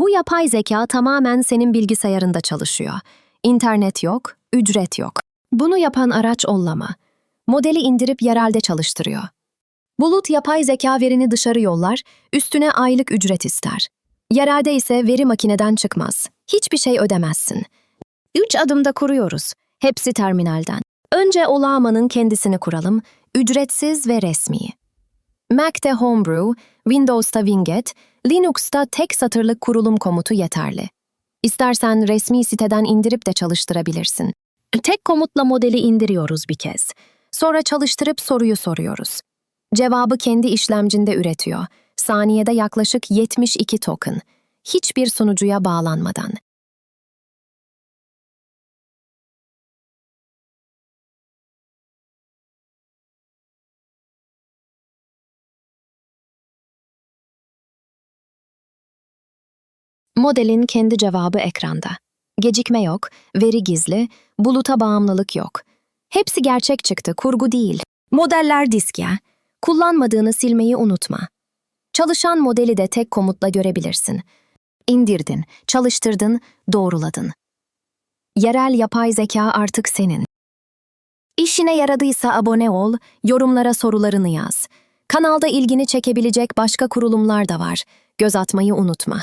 Bu yapay zeka tamamen senin bilgisayarında çalışıyor. İnternet yok, ücret yok. Bunu yapan araç Ollama. Modeli indirip yerelde çalıştırıyor. Bulut yapay zeka verini dışarı yollar, üstüne aylık ücret ister. Yerelde ise veri makineden çıkmaz. Hiçbir şey ödemezsin. 3 adımda kuruyoruz. Hepsi terminalden. Önce Ollama'nın kendisini kuralım, ücretsiz ve resmi. Mac'te Homebrew, Windows'ta Winget, Linux'ta tek satırlık kurulum komutu yeterli. İstersen resmi siteden indirip de çalıştırabilirsin. Tek komutla modeli indiriyoruz bir kez. Sonra çalıştırıp soruyu soruyoruz. Cevabı kendi işlemcinde üretiyor. Saniyede yaklaşık 72 token. Hiçbir sunucuya bağlanmadan. Modelin kendi cevabı ekranda. Gecikme yok, veri gizli, buluta bağımlılık yok. Hepsi gerçek çıktı, kurgu değil. Modeller diskye. Kullanmadığını silmeyi unutma. Çalışan modeli de tek komutla görebilirsin. İndirdin, çalıştırdın, doğruladın. Yerel yapay zeka artık senin. İşine yaradıysa abone ol, yorumlara sorularını yaz. Kanalda ilgini çekebilecek başka kurulumlar da var. Göz atmayı unutma.